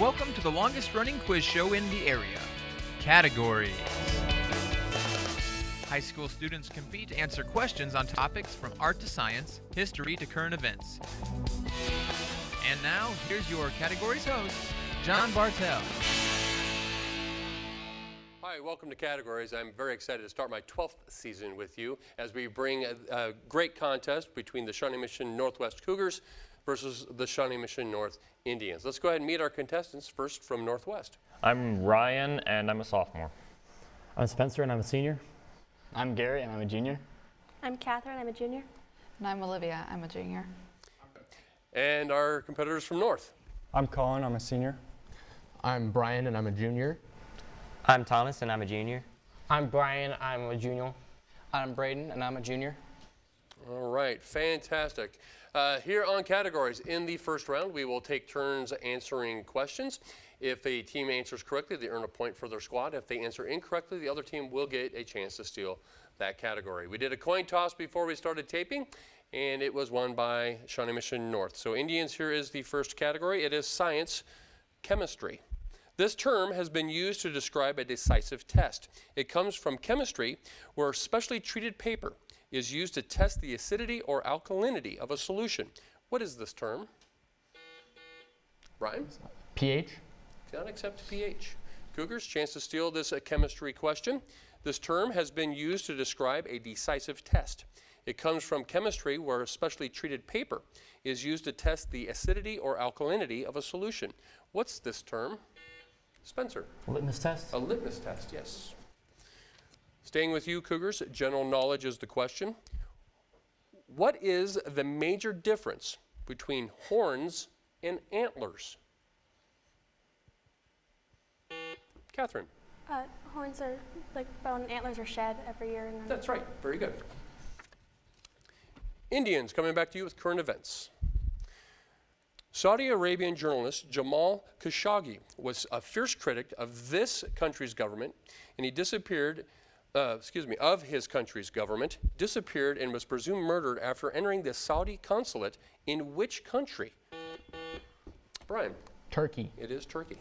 Welcome to the longest running quiz show in the area. Categories. High school students compete to answer questions on topics from art to science, history to current events. And now, here's your categories host, John Bartell. Hi, welcome to Categories. I'm very excited to start my 12th season with you as we bring a great contest between the Shawnee Mission Northwest Cougars versus the Shawnee Mission North Indians. Let's go ahead and meet our contestants. First from Northwest. I'm Ryan, and I'm a sophomore. I'm Spencer, and I'm a senior. I'm Gary, and I'm a junior. I'm Catherine, I'm a junior. And I'm Olivia, I'm a junior. And our competitors from North. I'm Colin, I'm a senior. I'm Brian, and I'm a junior. I'm Thomas, and I'm a junior. I'm Brian, I'm a junior. I'm Braden, and I'm a junior. All right, fantastic. Here on Categories, in the first round, we will take turns answering questions. If a team answers correctly, they earn a point for their squad. If they answer incorrectly, the other team will get a chance to steal that category. We did a coin toss before we started taping, and it was won by Shawnee Mission North. So Indians, here is the first category. It is science, chemistry. This term has been used to describe a decisive test. It comes from chemistry, where specially treated paper is used to test the acidity or alkalinity of a solution. What is this term? Brian? pH. Cannot accept pH. Cougars, chance to steal this chemistry question. This term has been used to describe a decisive test. It comes from chemistry, where specially treated paper is used to test the acidity or alkalinity of a solution. What's this term? Spencer? Litmus test? A litmus test, yes. Staying with you, Cougars, general knowledge is the question. What is the major difference between horns and antlers? Catherine? Horns are like bone, antlers are shed every year. And then That's right, very good. Indians, coming back to you with current events. Saudi Arabian journalist Jamal Khashoggi was a fierce critic of this country's government, and he disappeared of his country's government, disappeared and was presumed murdered after entering the Saudi consulate in which country? Brian? Turkey. It is Turkey.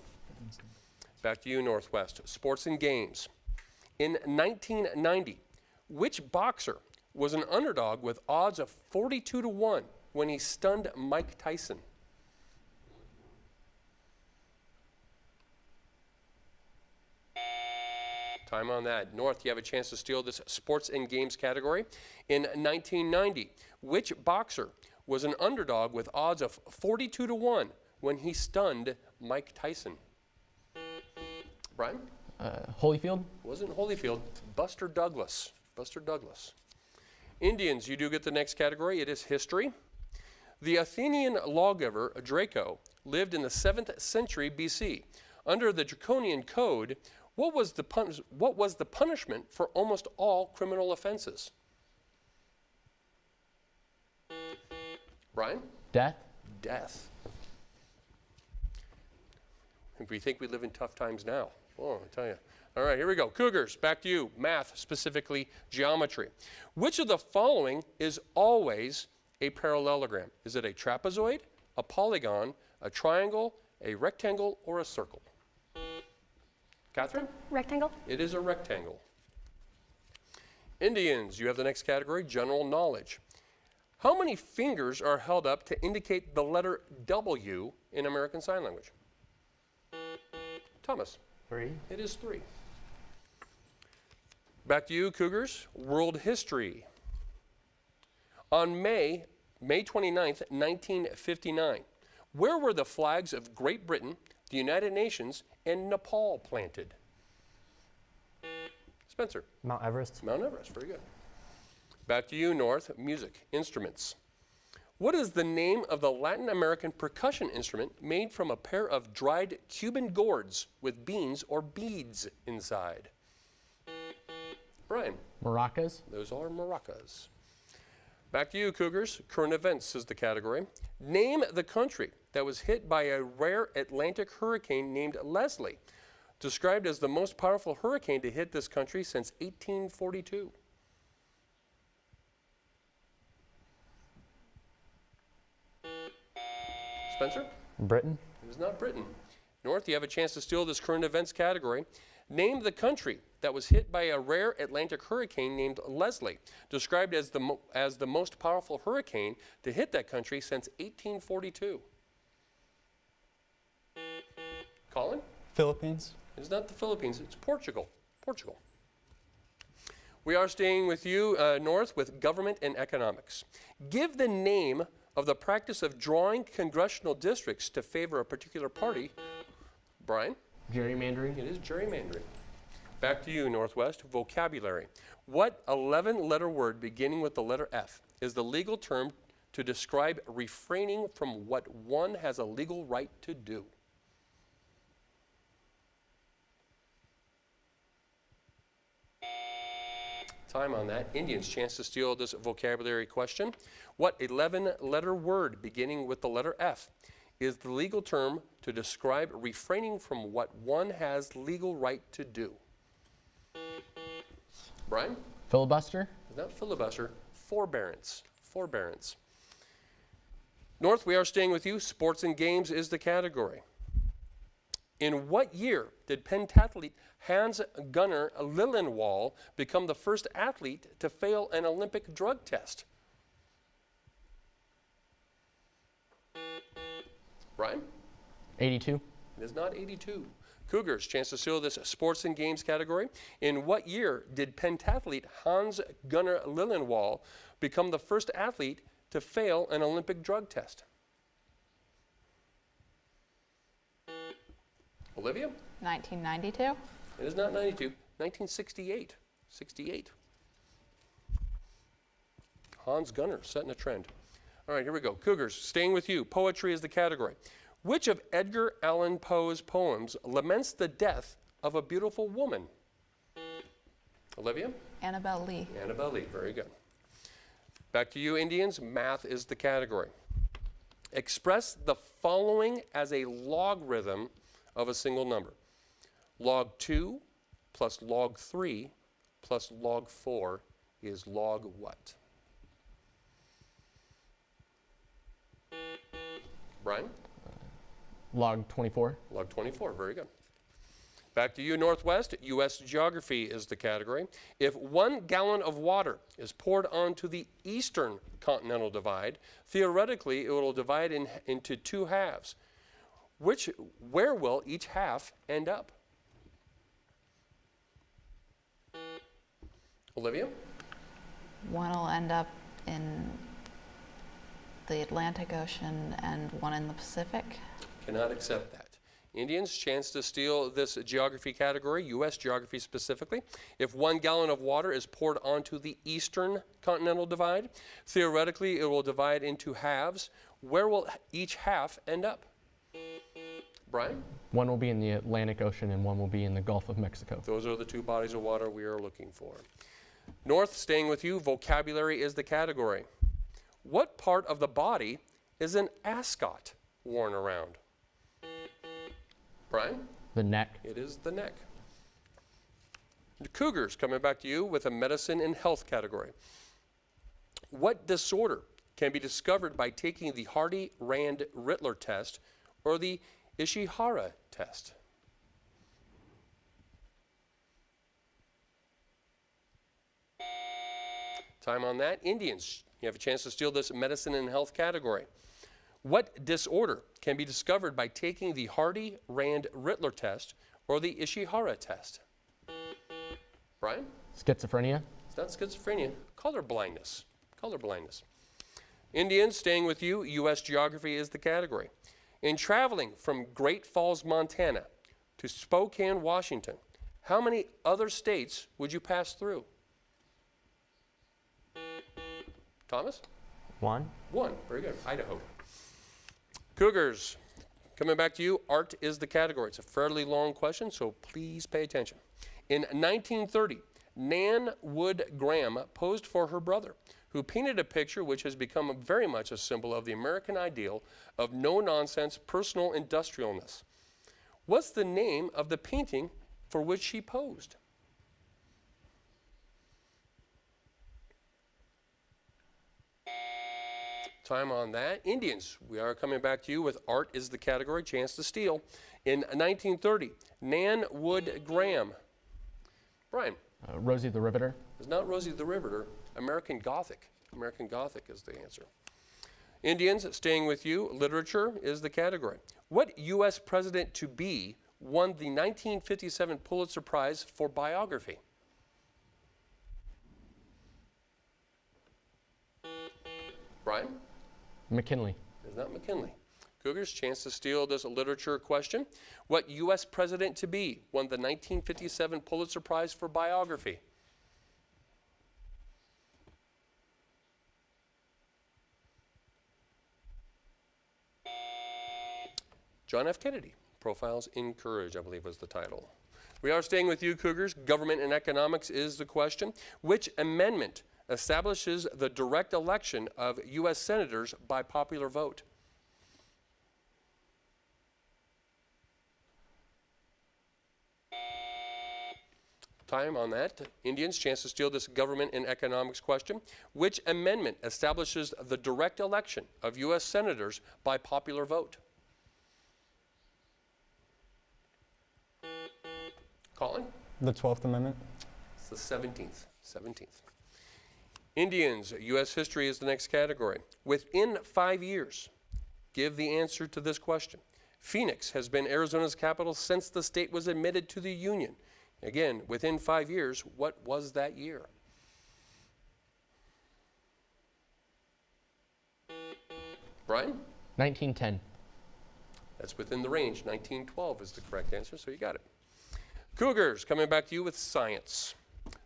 Back to you, Northwest. Sports and games. In 1990, which boxer was an underdog with odds of 42-1 when he stunned Mike Tyson? Time on that. North, you have a chance to steal this sports and games category. In 1990, which boxer was an underdog with odds of 42-1 when he stunned Mike Tyson? Brian? Holyfield. Wasn't Holyfield. Buster Douglas. Buster Douglas. Indians, you do get the next category. It is history. The Athenian lawgiver Draco lived in the 7th century BC. Under the Draconian Code, what was the punishment for almost all criminal offenses? Brian? Death. Death. If we think we live in tough times now. Oh, I tell you. All right, here we go. Cougars, back to you. Math, specifically geometry. Which of the following is always a parallelogram? Is it a trapezoid, a polygon, a triangle, a rectangle, or a circle? Catherine? rectangle. It is a rectangle. Indians, you have the next category, general knowledge. How many fingers are held up to indicate the letter W in American Sign Language? Thomas? 3. It is 3. Back to you, Cougars. World history. On May 29th, 1959, where were the flags of Great Britain, the United Nations, and Nepal planted? Spencer? Mount Everest. Mount Everest, very good. Back to you, North. Music, instruments. What is the name of the Latin American percussion instrument made from a pair of dried Cuban gourds with beans or beads inside? Brian? Maracas. Those are maracas. Back to you, Cougars. Current events is the category. Name the country that was hit by a rare Atlantic hurricane named Leslie, described as the most powerful hurricane to hit this country since 1842. Spencer? Britain. It is not Britain. North, you have a chance to steal this current events category. Name the country that was hit by a rare Atlantic hurricane named Leslie, described as the most powerful hurricane to hit that country since 1842. Colin? Philippines. It's not the Philippines, it's Portugal. Portugal. We are staying with you, North, with government and economics. Give the name of the practice of drawing congressional districts to favor a particular party. Brian? Gerrymandering. It is gerrymandering. Back to you, Northwest. Vocabulary. What 11-letter word beginning with the letter F is the legal term to describe refraining from what one has a legal right to do? Time on that. Indians, chance to steal this vocabulary question. What 11-letter word beginning with the letter F is the legal term to describe refraining from what one has legal right to do? Brian? Filibuster. Not filibuster. Forbearance. Forbearance. North, we are staying with you. Sports and games is the category. In what year did pentathlete Hans Gunnar Lillenwall become the first athlete to fail an Olympic drug test? Brian? 82. It is not 82. Cougars, chance to steal this sports and games category. In what year did pentathlete Hans Gunnar Lillenwall become the first athlete to fail an Olympic drug test? Olivia? 1992. It is not 92. 1968. 68. Hans Gunnar setting a trend. All right, here we go. Cougars, staying with you. Poetry is the category. Which of Edgar Allan Poe's poems laments the death of a beautiful woman? Olivia? Annabelle Lee. Annabelle Lee, very good. Back to you, Indians. Math is the category. Express the following as a logarithm of a single number. Log 2 plus log 3 plus log 4 is log what? Brian? Log 24. Log 24, very good. Back to you, Northwest. U.S. geography is the category. If 1 gallon of water is poured onto the eastern continental divide, theoretically it will divide into 2 halves. Where will each half end up? Olivia? One will end up in the Atlantic Ocean and one in the Pacific. Cannot accept that. Indians, chance to steal this geography category, U.S. geography specifically. If 1 gallon of water is poured onto the eastern continental divide, theoretically it will divide into halves. Where will each half end up? Brian? One will be in the Atlantic Ocean and one will be in the Gulf of Mexico. Those are the 2 bodies of water we are looking for. North, staying with you, vocabulary is the category. What part of the body is an ascot worn around? Brian? The neck. It is the neck. The Cougars, coming back to you with a medicine and health category. What disorder can be discovered by taking the Hardy-Rand-Rittler test or the Ishihara test? Time on that. Indians, you have a chance to steal this medicine and health category. What disorder can be discovered by taking the Hardy-Rand-Rittler test or the Ishihara test? Brian? Schizophrenia. It's not schizophrenia. Color blindness. Color blindness. Indians, staying with you, U.S. geography is the category. In traveling from Great Falls, Montana to Spokane, Washington, how many other states would you pass through? Thomas? 1. 1. Very good. Idaho. Cougars, coming back to you, art is the category. It's a fairly long question, so please pay attention. In 1930, Nan Wood Graham posed for her brother, who painted a picture which has become very much a symbol of the American ideal of no-nonsense personal industrialness. What's the name of the painting for which she posed? Time on that. Indians, we are coming back to you with art is the category, chance to steal. In 1930, Nan Wood Graham. Brian. Rosie the Riveter. It's not Rosie the Riveter. American Gothic. American Gothic is the answer. Indians, staying with you, literature is the category. What U.S. president-to-be won the 1957 Pulitzer Prize for biography? Brian? McKinley. It's not McKinley. Cougars, chance to steal this literature question. What U.S. president-to-be won the 1957 Pulitzer Prize for biography? John F. Kennedy. Profiles in Courage, I believe was the title. We are staying with you, Cougars. Government and economics is the question. Which amendment establishes the direct election of U.S. senators by popular vote? Time on that. Indians, chance to steal this government and economics question. Which amendment establishes the direct election of U.S. senators by popular vote? Colin? The 12th Amendment. It's the 17th. 17th. Indians, U.S. history is the next category. Within 5 years, give the answer to this question. Phoenix has been Arizona's capital since the state was admitted to the Union. Again, within 5 years, what was that year? Brian? 1910. That's within the range. 1912 is the correct answer, so you got it. Cougars, coming back to you with science.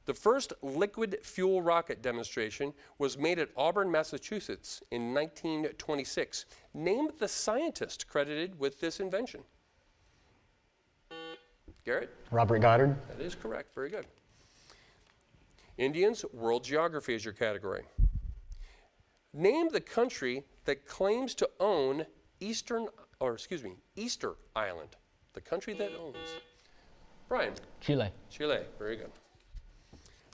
The first liquid fuel rocket demonstration was made at Auburn, Massachusetts in 1926. Name the scientist credited with this invention. Garrett? Robert Goddard. That is correct. Very good. Indians, world geography is your category. Name the country that claims to own Easter Island. The country that owns. Brian? Chile. Chile. Very good.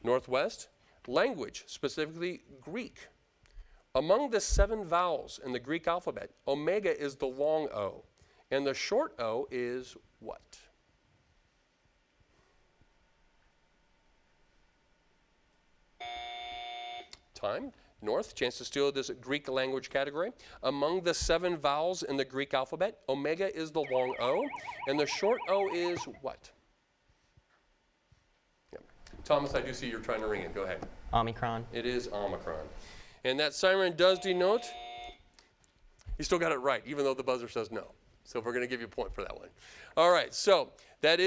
Northwest, language, specifically Greek. Among the 7 vowels in the Greek alphabet, omega is the long O, and the short O is what? Time. North, chance to steal this Greek language category. Among the 7 vowels in the Greek alphabet, omega is the long O, and the short O is what? Yep. Thomas, I do see you're trying to ring it. Go ahead. Omicron. It is Omicron. And that siren does denote, you still got it right, even though the buzzer says no. So we're going to give you a point for that one. All right, so that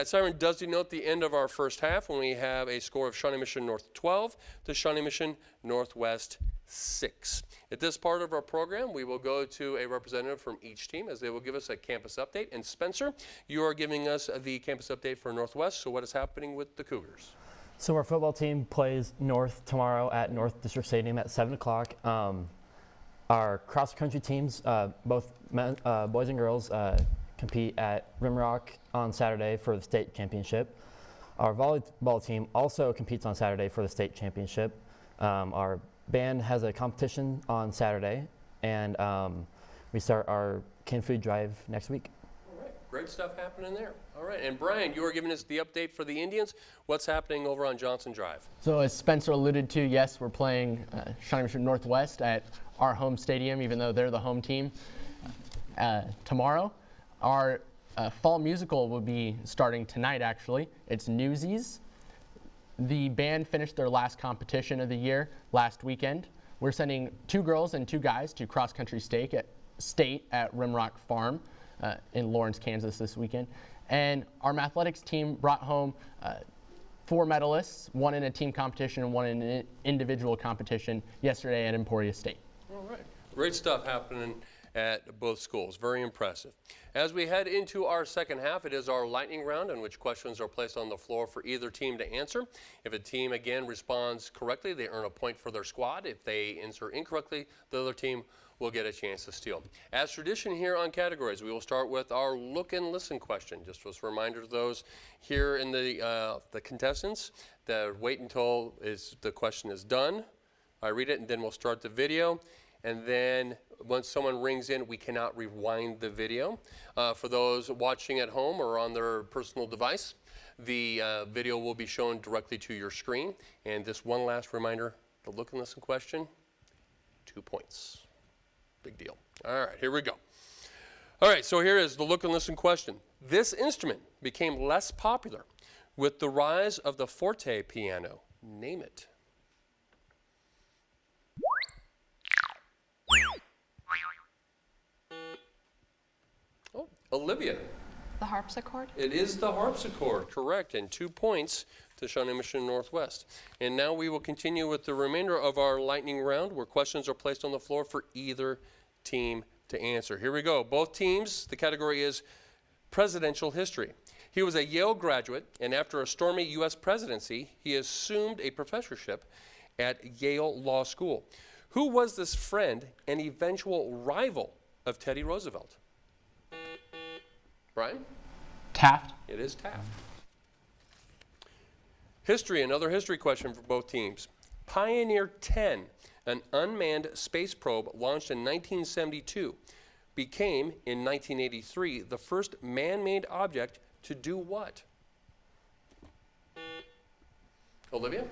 siren does denote the end of our first half when we have a score of Shawnee Mission North 12 to Shawnee Mission Northwest 6. At this part of our program, we will go to a representative from each team as they will give us a campus update. And Spencer, you are giving us the campus update for Northwest. So what is happening with the Cougars? So our football team plays North tomorrow at North District Stadium at 7 o'clock. Our cross-country teams, both boys and girls, compete at Rimrock on Saturday for the state championship. Our volleyball team also competes on Saturday for the state championship. Our band has a competition on Saturday, and we start our canned food drive next week. All right, great stuff happening there. All right, and Brian, you are giving us the update for the Indians. What's happening over on Johnson Drive? So as Spencer alluded to, yes, we're playing Shawnee Mission Northwest at our home stadium, even though they're the home team. Tomorrow, our fall musical will be starting tonight, actually. It's Newsies. The band finished their last competition of the year last weekend. We're sending 2 girls and 2 guys to cross-country state at Rimrock Farm in Lawrence, Kansas this weekend. And our athletics team brought home 4 medalists, 1 in a team competition and 1 in an individual competition yesterday at Emporia State. All right, great stuff happening at both schools. Very impressive. As we head into our second half, it is our lightning round in which questions are placed on the floor for either team to answer. If a team, again, responds correctly, they earn a point for their squad. If they answer incorrectly, the other team will get a chance to steal. As tradition here on Categories, we will start with our look and listen question. Just as a reminder to those here in the contestants, that wait until the question is done. I read it and then we'll start the video. and then once someone rings in, we cannot rewind the video. For those watching at home or on their personal device, the video will be shown directly to your screen. And just one last reminder, the look and listen question, 2 points. Big deal. All right, here we go. All right, so here is the look and listen question. This instrument became less popular with the rise of the forte piano. Name it. Oh, Olivia. The harpsichord? It is the harpsichord, correct, and 2 points to Shawnee Mission Northwest. And now we will continue with the remainder of our lightning round where questions are placed on the floor for either team to answer. Here we go. Both teams, the category is presidential history. He was a Yale graduate, and after a stormy U.S. presidency, he assumed a professorship at Yale Law School. Who was this friend and eventual rival of Teddy Roosevelt? Brian? Taft. It is Taft. History, another history question for both teams. Pioneer 10, an unmanned space probe launched in 1972, became, in 1983, the first man-made object to do what? Olivia?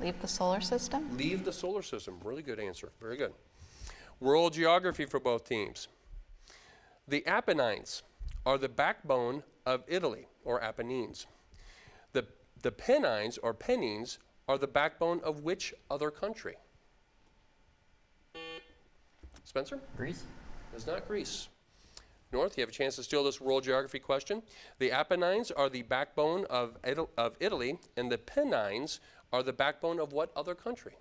Leave the solar system? Leave the solar system. Really good answer. Very good. World geography for both teams. The Apennines are the backbone of Italy, or Apennines. The Pennines, or Pennines, are the backbone of which other country? Spencer? Greece? It's not Greece. North, you have a chance to steal this world geography question. The Apennines are the backbone of Italy, and the Pennines are the backbone of what other country?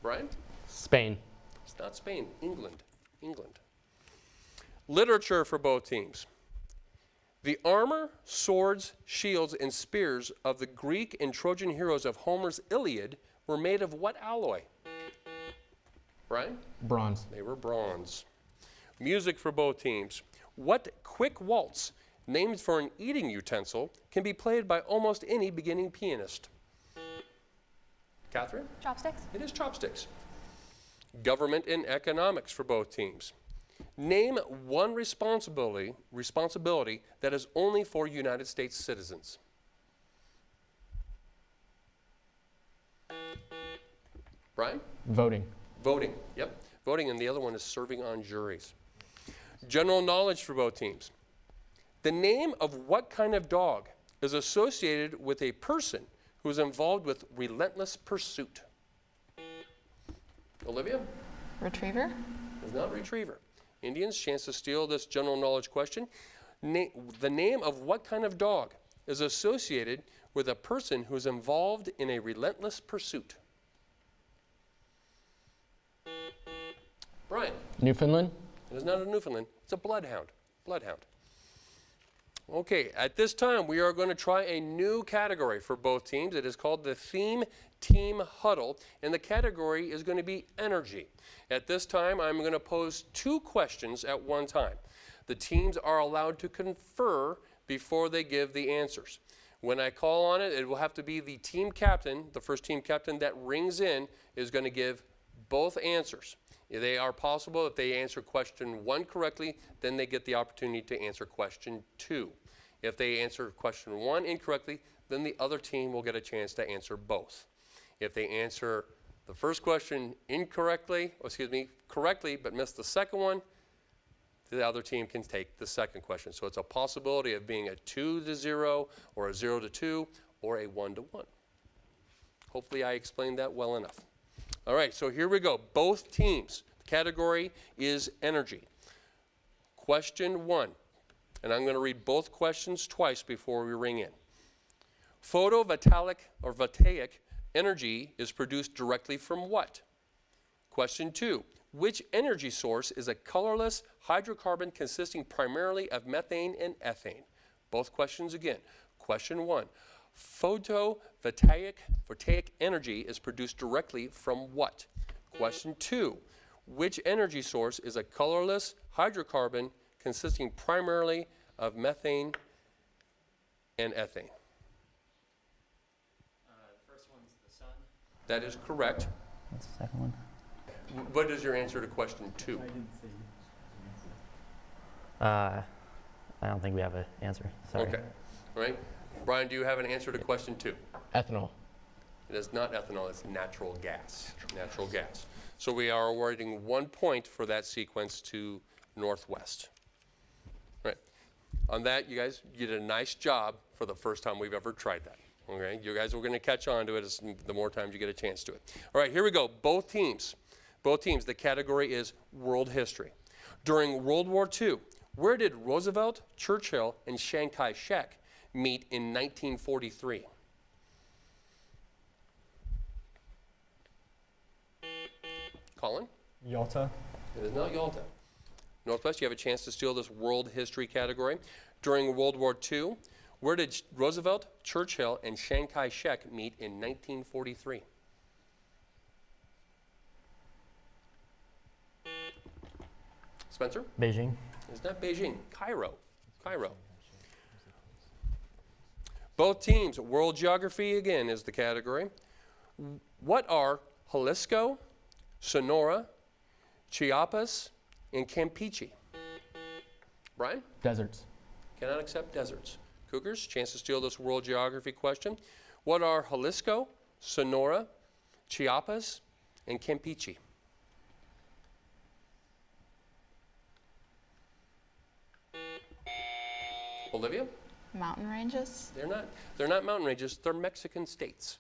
Brian? Spain. It's not Spain. England. England. Literature for both teams. The armor, swords, shields, and spears of the Greek and Trojan heroes of Homer's Iliad were made of what alloy? Brian? Bronze. They were bronze. Music for both teams. What quick waltz, named for an eating utensil, can be played by almost any beginning pianist? Catherine? Chopsticks? It is chopsticks. Government and economics for both teams. Name one responsibility that is only for United States citizens. Brian? Voting. Voting, yep. Voting, and the other one is serving on juries. General knowledge for both teams. The name of what kind of dog is associated with a person who is involved with relentless pursuit? Olivia? Retriever? It's not retriever. Indians, chance to steal this general knowledge question. The name of what kind of dog is associated with a person who is involved in a relentless pursuit? Brian? Newfoundland. It is not a Newfoundland. It's a bloodhound. Bloodhound. Okay, at this time, we are going to try a new category for both teams. It is called the Theme Team Huddle, and the category is going to be energy. At this time, I'm going to pose 2 questions at one time. The teams are allowed to confer before they give the answers. When I call on it, it will have to be the team captain, the first team captain that rings in, is going to give both answers. They are possible. If they answer question 1 correctly, then they get the opportunity to answer question 2. If they answer question 1 incorrectly, then the other team will get a chance to answer both. If they answer the first question correctly, but miss the second one, the other team can take the second question. So it's a possibility of being a 2-0 or a 0-2 or a 1-1. Hopefully I explained that well enough. All right, so here we go. Both teams. The category is energy. Question 1, and I'm going to read both questions twice before we ring in. Photovoltaic energy is produced directly from what? Question 2, which energy source is a colorless hydrocarbon consisting primarily of methane and ethane? Both questions again. Question 1, photovoltaic energy is produced directly from what? Question 2, which energy source is a colorless hydrocarbon consisting primarily of methane and ethane? The first one's the sun. That is correct. What's the second one? What is your answer to question 2? I don't think we have an answer. Sorry. Okay. All right. Brian, do you have an answer to question 2? Ethanol. It is not ethanol, it's natural gas. Natural gas. So we are awarding 1 point for that sequence to Northwest. Right. On that, you guys, you did a nice job for the first time we've ever tried that. Okay. You guys are going to catch on to it the more times you get a chance to it. All right, here we go. Both teams, the category is world history. During World War II, where did Roosevelt, Churchill, and Chiang Kai-shek meet in 1943? Colin? Yalta. It is not Yalta. Northwest, you have a chance to steal this world history category. During World War II, where did Roosevelt, Churchill, and Chiang Kai-shek meet in 1943? Spencer? Beijing. It's not Beijing. Cairo. Both teams, world geography again is the category. What are Jalisco, Sonora, Chiapas, and Campeche? Brian? Deserts. Cannot accept deserts. Cougars, chance to steal this world geography question. What are Jalisco, Sonora, Chiapas, and Campeche? Olivia? Mountain ranges? They're not mountain ranges, they're Mexican states.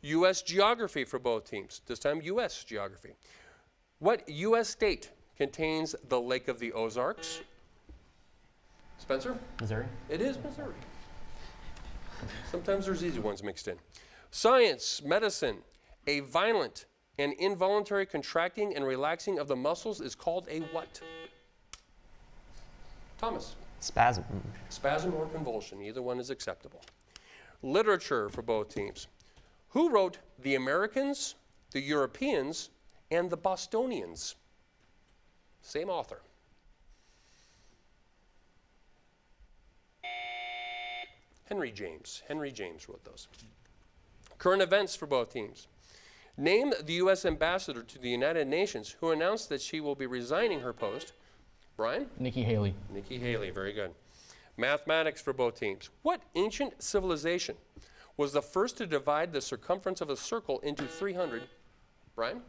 U.S. geography for both teams, this time U.S. geography. What U.S. state contains the Lake of the Ozarks? Spencer? Missouri. It is Missouri. Sometimes there's easy ones mixed in. Science, medicine, a violent and involuntary contracting and relaxing of the muscles is called a what? Thomas? Spasm. Spasm or convulsion, either one is acceptable. Literature for both teams. Who wrote The Americans, the Europeans, and the Bostonians? Same author. Henry James wrote those. Current events for both teams. Name the U.S. ambassador to the United Nations who announced that she will be resigning her post. Brian? Nikki Haley. Nikki Haley, very good. Mathematics for both teams. What ancient civilization was the first to divide the circumference of a circle into 300? Brian?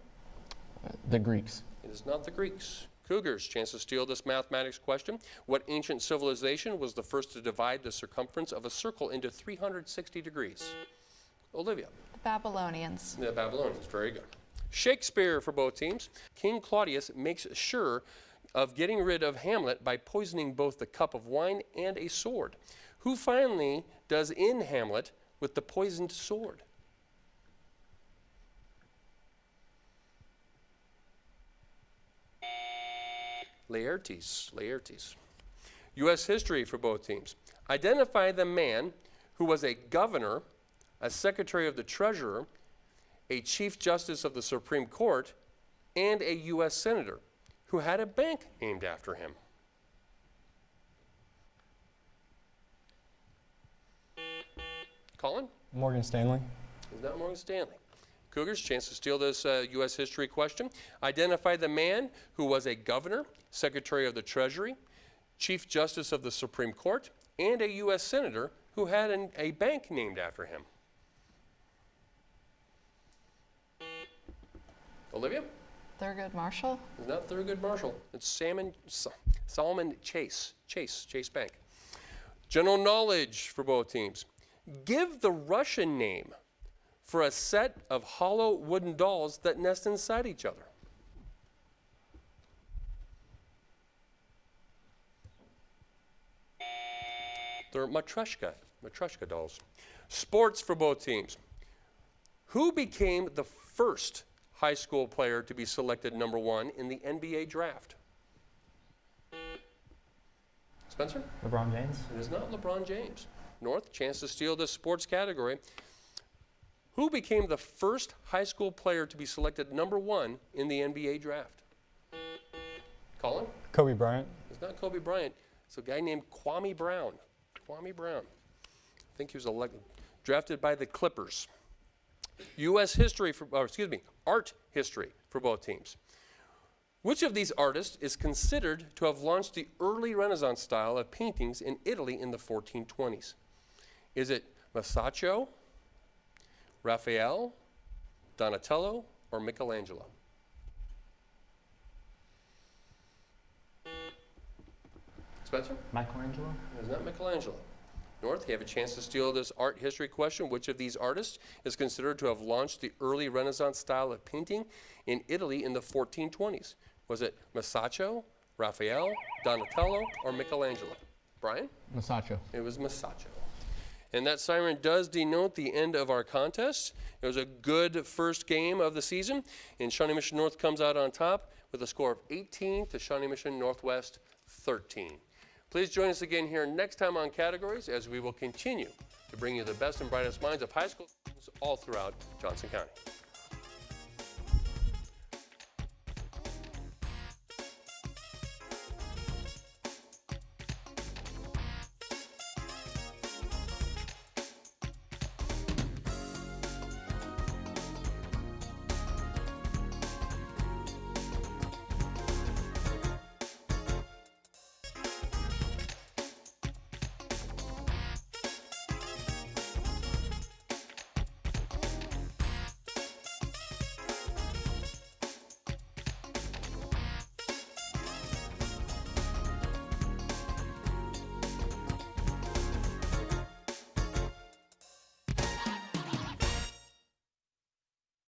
The Greeks. It is not the Greeks. Cougars, chance to steal this mathematics question. What ancient civilization was the first to divide the circumference of a circle into 360 degrees? Olivia? The Babylonians. The Babylonians, very good. Shakespeare for both teams. King Claudius makes sure of getting rid of Hamlet by poisoning both the cup of wine and a sword. Who finally does in Hamlet with the poisoned sword? Laertes. U.S. history for both teams. Identify the man who was a governor, a secretary of the treasurer, a chief justice of the Supreme Court, and a U.S. senator who had a bank named after him. Colin? Morgan Stanley. It's not Morgan Stanley. Cougars, chance to steal this U.S. history question. Identify the man who was a governor, secretary of the Treasury, chief justice of the Supreme Court, and a U.S. senator who had a bank named after him. Olivia? Thurgood Marshall? It's not Thurgood Marshall. It's Solomon Chase. Chase Bank. General knowledge for both teams. Give the Russian name for a set of hollow wooden dolls that nest inside each other. They're matryoshka dolls. Sports for both teams. Who became the first high school player to be selected number 1 in the NBA draft? Spencer? LeBron James. It is not LeBron James. North, chance to steal this sports category. Who became the first high school player to be selected number 1 in the NBA draft? Colin? Kobe Bryant. It's not Kobe Bryant. It's a guy named Kwame Brown. I think he was drafted by the Clippers. U.S. history, art history for both teams. Which of these artists is considered to have launched the early Renaissance style of paintings in Italy in the 1420s? Is it Masaccio, Raphael, Donatello, or Michelangelo? Spencer? Michelangelo? It is not Michelangelo. North, you have a chance to steal this art history question. Which of these artists is considered to have launched the early Renaissance style of painting in Italy in the 1420s? Was it Masaccio, Raphael, Donatello, or Michelangelo? Brian? Masaccio. It was Masaccio. And that siren does denote the end of our contest. It was a good first game of the season, and Shawnee Mission North comes out on top with a score of 18 to Shawnee Mission Northwest 13. Please join us again here next time on Categories as we will continue to bring you the best and brightest minds of high school students all throughout Johnson County.